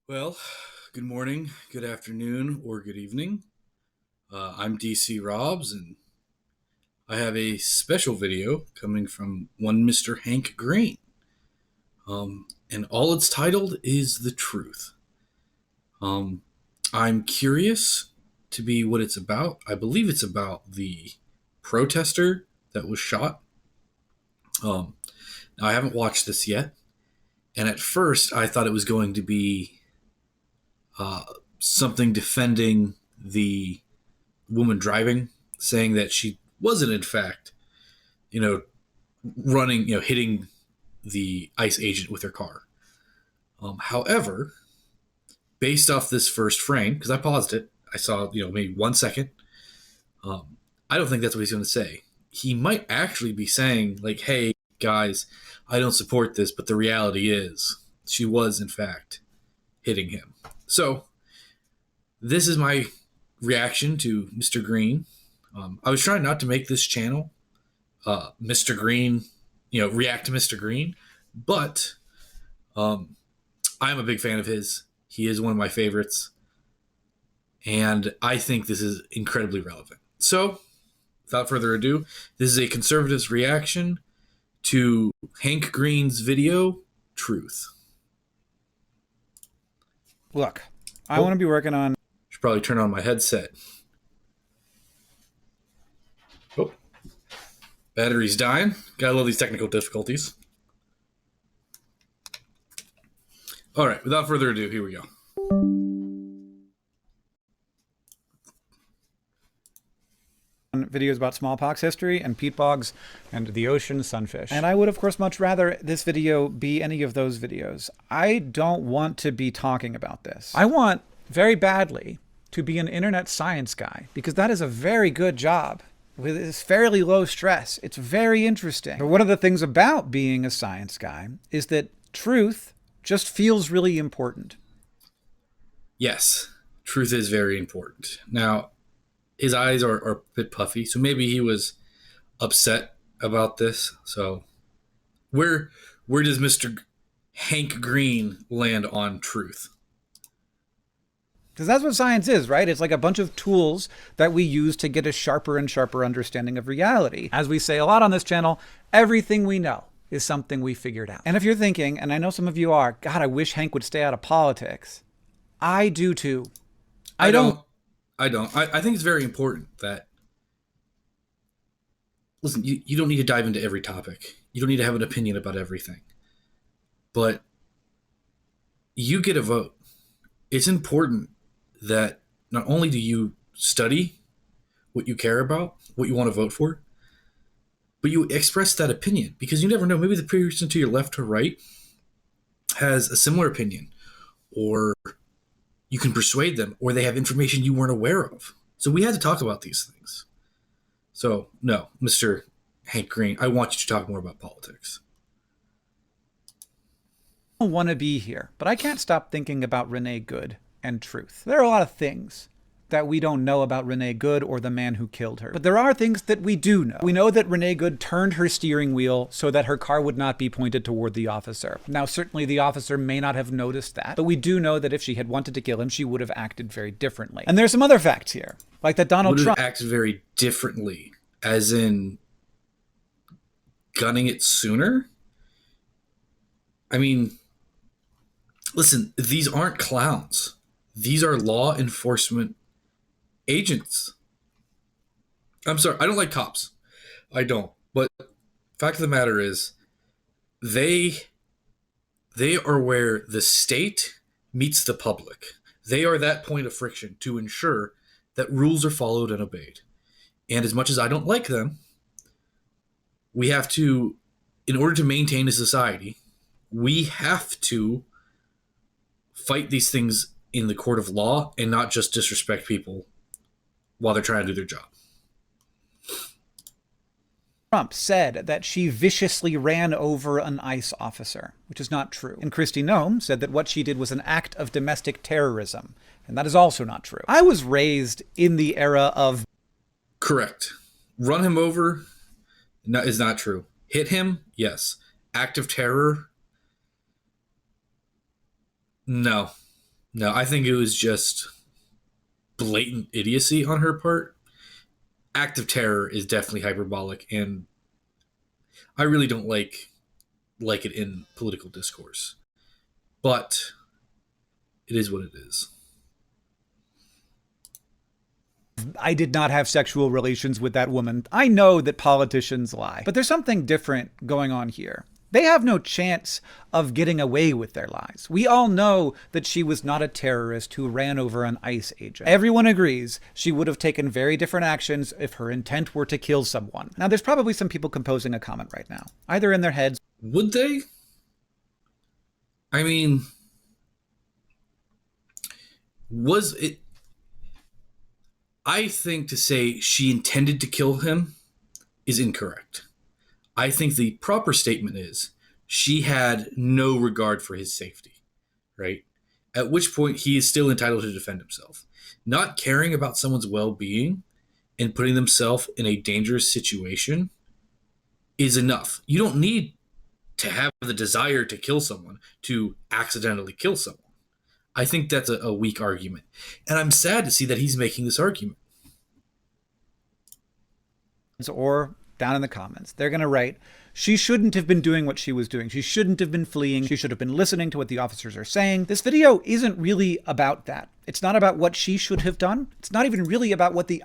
Well, good morning, good afternoon, or good evening. I'm DC Robs, and I have a special video coming from one Mr. Hank Green. And all it's titled is The Truth. Um, I'm curious to be what it's about. I believe it's about the protester that was shot. Um, Now, I haven't watched this yet, and at first I thought it was going to be uh, something defending the woman driving, saying that she wasn't, in fact, you know, running, hitting the ICE agent with her car. However, based off this first frame, because I paused it, I saw, maybe 1 second. I don't think that's what he's going to say. He might actually be saying, like, hey, guys, I don't support this, but the reality is she was, in fact, hitting him. So, this is my reaction to Mr. Green. I was trying not to make this channel Mr. Green, react to Mr. Green, but I'm a big fan of his. He is one of my favorites, and I think this is incredibly relevant. So, without further ado, this is a conservative's reaction to Hank Green's video, Truth. Look, I want to be working on. Should probably turn on my headset. Oh, battery's dying. Gotta love these technical difficulties. All right, without further ado, here we go. Videos about smallpox history and peat bogs and the ocean sunfish. And I would, of course, much rather this video be any of those videos. I don't want to be talking about this. I want very badly to be an internet science guy because that is a very good job with this fairly low stress. It's very interesting. But one of the things about being a science guy is that truth just feels really important. Yes, truth is very important. Now, his eyes are a bit puffy, so maybe he was upset about this. So, where does Mr. Hank Green land on truth? Because that's what science is, right? It's like a bunch of tools that we use to get a sharper and sharper understanding of reality. As we say a lot on this channel, everything we know is something we figured out. And if you're thinking, and I know some of you are, God, I wish Hank would stay out of politics. I do too. I don't. I think it's very important that, listen, you don't need to dive into every topic. You don't need to have an opinion about everything. But you get a vote. It's important that not only do you study what you care about, what you want to vote for, but you express that opinion, because you never know. Maybe the person to your left or right has a similar opinion, or you can persuade them, or they have information you weren't aware of. So we had to talk about these things. So, no, Mr. Hank Green, I want you to talk more about politics. I don't want to be here, but I can't stop thinking about Renee Good and truth. There are a lot of things that we don't know about Renee Good or the man who killed her. But there are things that we do know. We know that Renee Good turned her steering wheel so that her car would not be pointed toward the officer. Now, certainly the officer may not have noticed that, but we do know that if she had wanted to kill him, she would have acted very differently. And there's some other facts here, like that Donald Trump acted very differently, as in gunning it sooner. I mean, listen, these aren't clowns. These are law enforcement agents. I'm sorry, I don't like cops. I don't. But fact of the matter is, they are where the state meets the public. They are that point of friction to ensure that rules are followed and obeyed. And as much as I don't like them, we have to, in order to maintain a society, we have to fight these things in the court of law and not just disrespect people while they're trying to do their job. Trump said that she viciously ran over an ICE officer, which is not true. And Kristi Noem said that what she did was an act of domestic terrorism, and that is also not true. I was raised in the era of... Correct. Run him over is not true. Hit him? Yes. Act of terror? No. No, I think it was just blatant idiocy on her part. Act of terror is definitely hyperbolic, and I really don't like it in political discourse. But it is what it is. I did not have sexual relations with that woman. I know that politicians lie. But there's something different going on here. They have no chance of getting away with their lies. We all know that she was not a terrorist who ran over an ICE agent. Everyone agrees she would have taken very different actions if her intent were to kill someone. Now, there's probably some people composing a comment right now, either in their heads. Would they? I mean, was it? I think to say she intended to kill him is incorrect. I think the proper statement is she had no regard for his safety, right? At which point he is still entitled to defend himself. Not caring about someone's well being and putting themselves in a dangerous situation is enough. You don't need to have the desire to kill someone to accidentally kill someone. I think that's a weak argument. And I'm sad to see that he's making this argument. Or down in the comments, they're going to write, she shouldn't have been doing what she was doing. She shouldn't have been fleeing. She should have been listening to what the officers are saying. This video isn't really about that. It's not about what she should have done. It's not even really about what the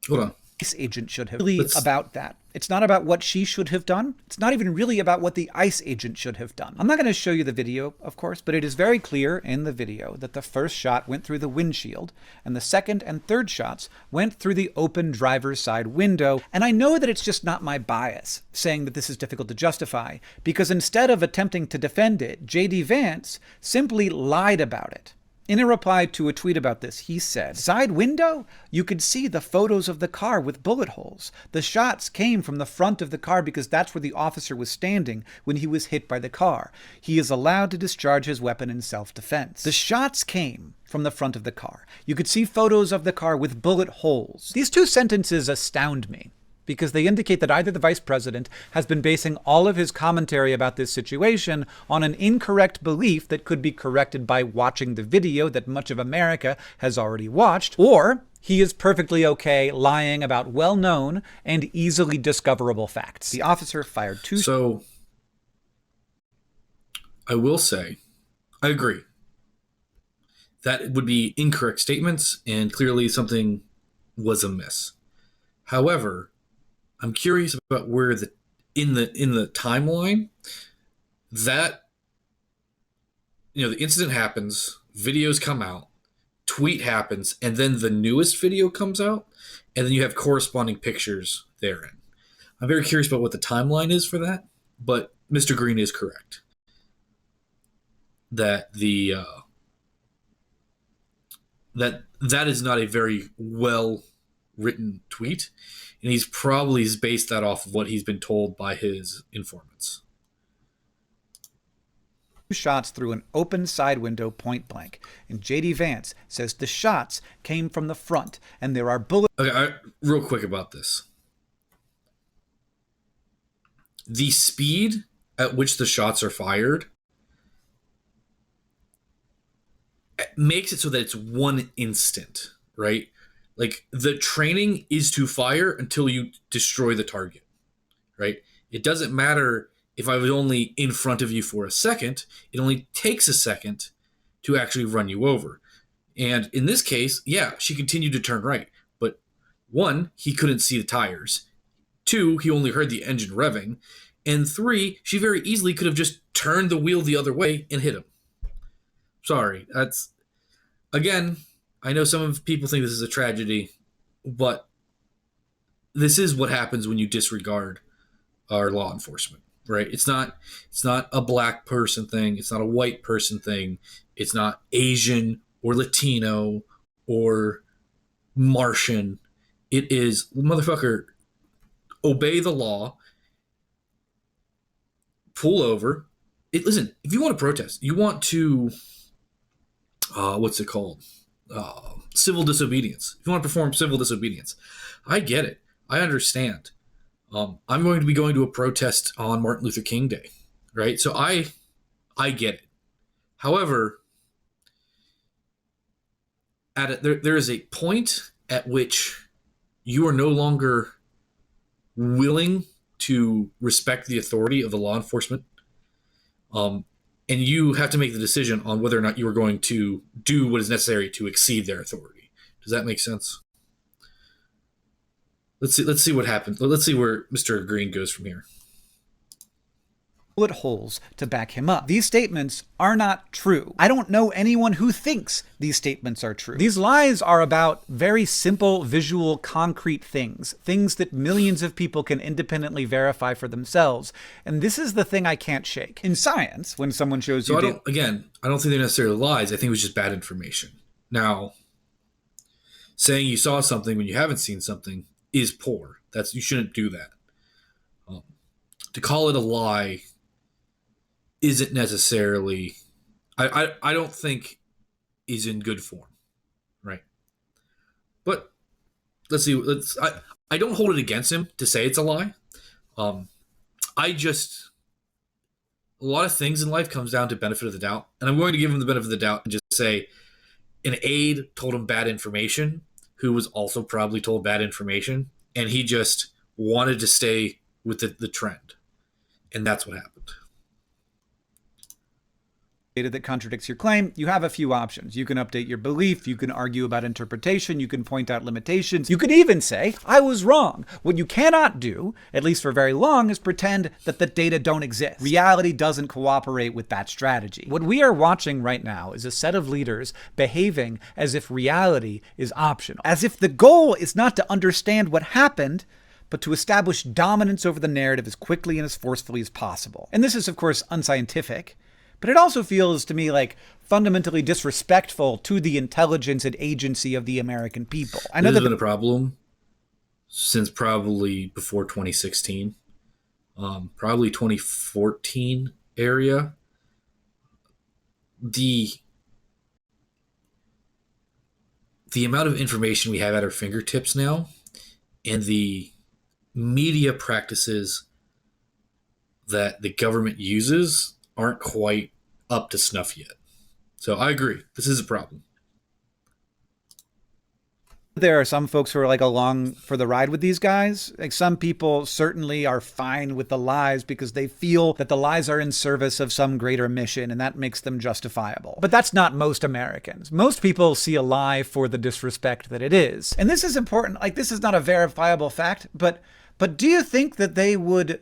Hold on. ICE agent should have really about that. It's not about what she should have done. It's not even really about what the ICE agent should have done. I'm not going to show you the video, of course, but it is very clear in the video that the first shot went through the windshield and the second and third shots went through the open driver's side window. And I know that it's just not my bias saying that this is difficult to justify, because instead of attempting to defend it, J.D. Vance simply lied about it. In a reply to a tweet about this, he said, "Side window? You could see the photos of the car with bullet holes. The shots came from the front of the car because that's where the officer was standing when he was hit by the car. He is allowed to discharge his weapon in self-defense. The shots came from the front of the car. You could see photos of the car with bullet holes." These two sentences astound me, because they indicate that either the vice president has been basing all of his commentary about this situation on an incorrect belief that could be corrected by watching the video that much of America has already watched, or he is perfectly okay lying about well-known and easily discoverable facts. The officer fired two... So, I will say, I agree. That would be incorrect statements, and clearly something was amiss. However, I'm curious about where in the timeline that the incident happens, videos come out, tweet happens, and then the newest video comes out, and then you have corresponding pictures therein. I'm very curious about what the timeline is for that, but Mr. Green is correct that that is not a very well written tweet, and he's probably based that off of what he's been told by his informants. Shots through an open side window point blank, and J.D. Vance says the shots came from the front and there are bullets. Okay, real quick about this. The speed at which the shots are fired makes it so that it's one instant, right? Like, the training is to fire until you destroy the target, right? It doesn't matter if I was only in front of you for a second. It only takes a second to actually run you over. And in this case, yeah, she continued to turn right. But one, he couldn't see the tires. Two, he only heard the engine revving. And three, she very easily could have just turned the wheel the other way and hit him. Sorry, that's... Again, I know some of people think this is a tragedy, but this is what happens when you disregard our law enforcement, right? It's not a black person thing. It's not a white person thing. It's not Asian or Latino or Martian. It is, motherfucker, obey the law, pull over. Listen, if you want to protest, you want to, what's it called? Civil disobedience. If you want to perform civil disobedience, I get it. I understand. I'm going to be going to a protest on Martin Luther King Day, right? So I get it. However, there is a point at which you are no longer willing to respect the authority of the law enforcement, um, and you have to make the decision on whether or not you are going to do what is necessary to exceed their authority. Does that make sense? Let's see what happens. Let's see where Mr. Green goes from here. Bullet holes to back him up. These statements are not true. I don't know anyone who thinks these statements are true. These lies are about very simple, visual, concrete things that millions of people can independently verify for themselves. And this is the thing I can't shake. In science, when someone shows you... I don't think they're necessarily lies. I think it was just bad information. Now, saying you saw something when you haven't seen something is poor. You shouldn't do that. To call it a lie isn't necessarily, I don't think is in good form, right? But let's see. I don't hold it against him to say it's a lie. A lot of things in life comes down to benefit of the doubt, and I'm going to give him the benefit of the doubt and just say an aide told him bad information, who was also probably told bad information, and he just wanted to stay with the trend, and that's what happened. That contradicts your claim, you have a few options. You can update your belief, you can argue about interpretation, you can point out limitations, you could even say, I was wrong. What you cannot do, at least for very long, is pretend that the data don't exist. Reality doesn't cooperate with that strategy. What we are watching right now is a set of leaders behaving as if reality is optional, as if the goal is not to understand what happened, but to establish dominance over the narrative as quickly and as forcefully as possible. And this is, of course, unscientific. But it also feels to me like fundamentally disrespectful to the intelligence and agency of the American people. I know this has been a problem since probably before 2016, probably 2014 area. The amount of information we have at our fingertips now, and the media practices that the government uses aren't quite up to snuff yet. So I agree. This is a problem. There are some folks who are like along for the ride with these guys. Like some people certainly are fine with the lies because they feel that the lies are in service of some greater mission and that makes them justifiable. But that's not most Americans. Most people see a lie for the disrespect that it is. And this is important. Like this is not a verifiable fact, but do you think that they would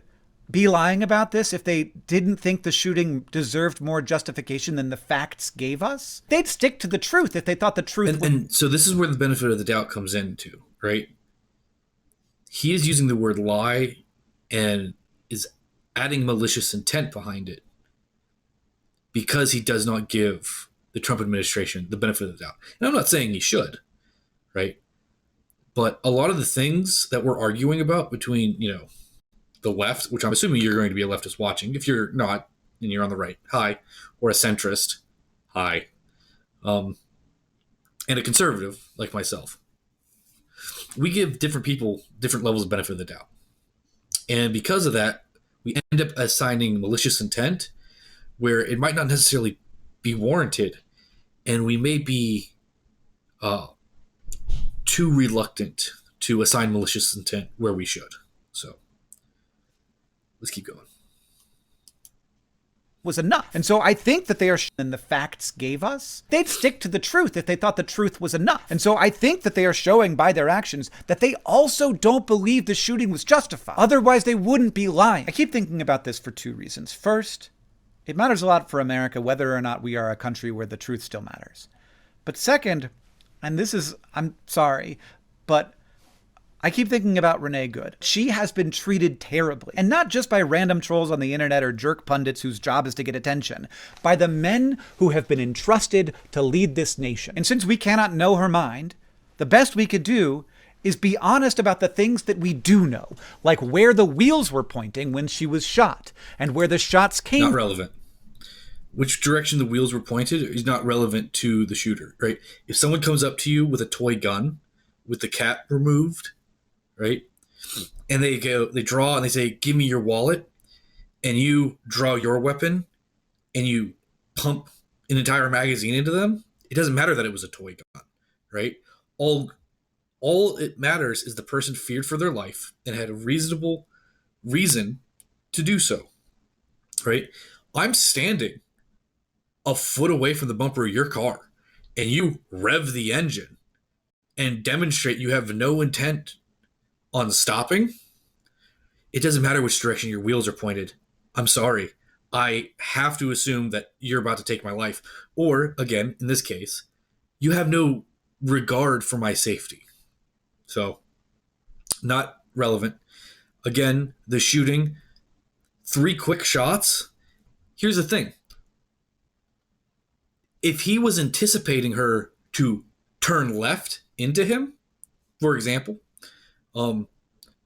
be lying about this if they didn't think the shooting deserved more justification than the facts gave us? They'd stick to the truth if they thought the truth and so this is where the benefit of the doubt comes into, right? He is using the word lie and is adding malicious intent behind it because he does not give the Trump administration the benefit of the doubt. And I'm not saying he should, right? But a lot of the things that we're arguing about between, the left, which I'm assuming you're going to be a leftist watching. If you're not, and you're on the right, hi. Or a centrist, hi. And a conservative, like myself. We give different people different levels of benefit of the doubt. And because of that, we end up assigning malicious intent where it might not necessarily be warranted. And we may be too reluctant to assign malicious intent where we should. So let's keep going. Was enough. And so I think that they are, and the facts gave us, they'd stick to the truth if they thought the truth was enough. And so I think that they are showing by their actions that they also don't believe the shooting was justified. Otherwise, they wouldn't be lying. I keep thinking about this for two reasons. First, it matters a lot for America whether or not we are a country where the truth still matters. But second, and this is, I'm sorry, but I keep thinking about Renee Good. She has been treated terribly, and not just by random trolls on the internet or jerk pundits whose job is to get attention, by the men who have been entrusted to lead this nation. And since we cannot know her mind, the best we could do is be honest about the things that we do know, like where the wheels were pointing when she was shot, and where the shots came. Not relevant. Which direction the wheels were pointed is not relevant to the shooter, right? If someone comes up to you with a toy gun with the cap removed, right? And they draw and they say, give me your wallet. And you draw your weapon and you pump an entire magazine into them. It doesn't matter that it was a toy gun, right? All all it matters is the person feared for their life and had a reasonable reason to do so, right? I'm standing a foot away from the bumper of your car and you rev the engine and demonstrate you have no intent on stopping. It doesn't matter which direction your wheels are pointed. I'm sorry. I have to assume that you're about to take my life. Or, again, in this case, you have no regard for my safety. So, not relevant. Again, the shooting, 3 quick shots. Here's the thing: if he was anticipating her to turn left into him, for example, um,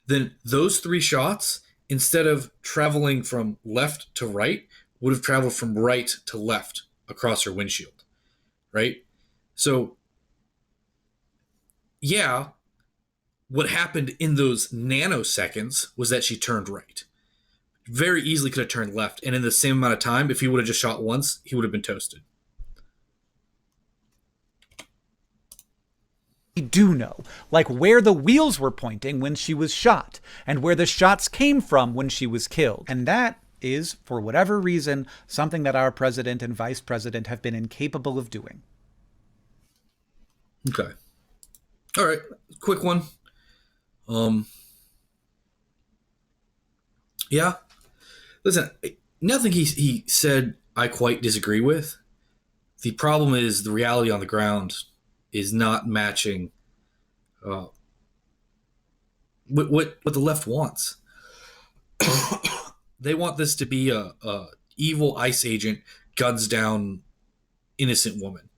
then those 3 shots, instead of traveling from left to right, would have traveled from right to left across her windshield, right? So, yeah, what happened in those nanoseconds was that she turned right. Very easily could have turned left, and in the same amount of time, if he would have just shot once, he would have been toasted. We do know, like where the wheels were pointing when she was shot, and where the shots came from when she was killed. And that is, for whatever reason, something that our president and vice president have been incapable of doing. Okay. All right. Quick one. Yeah. Listen, nothing he said I quite disagree with. The problem is the reality on the ground is not matching uh, what the left wants. They want this to be a evil ICE agent guns down innocent woman,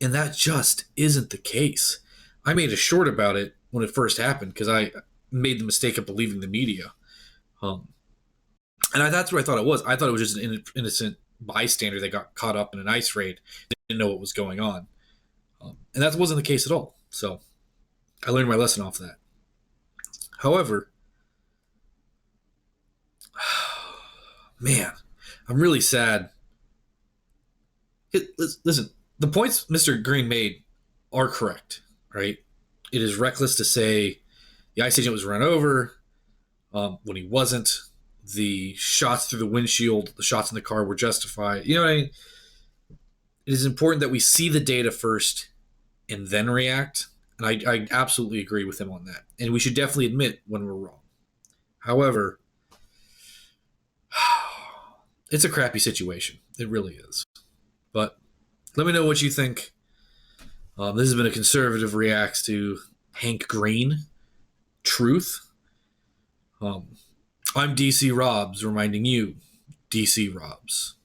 and that just isn't the case. I made a short about it when it first happened because I made the mistake of believing the media, um, and that's what I thought it was. I thought it was just an innocent bystander that got caught up in an ICE raid, didn't know what was going on, and that wasn't the case at all. So I learned my lesson off that. However, man, I'm really sad. Listen, the points Mr. Green made are correct, right? It is reckless to say the ICE agent was run over when he wasn't. The shots through the windshield, the shots in the car were justified. You know what I mean? It is important that we see the data first and then react. And I absolutely agree with him on that. And we should definitely admit when we're wrong. However, it's a crappy situation. It really is. But let me know what you think. This has been a conservative reacts to Hank Green, Truth. I'm DC Robs reminding you, DC Robs.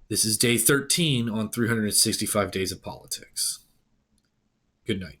This is day 13 on 365 Days of Politics. Good night.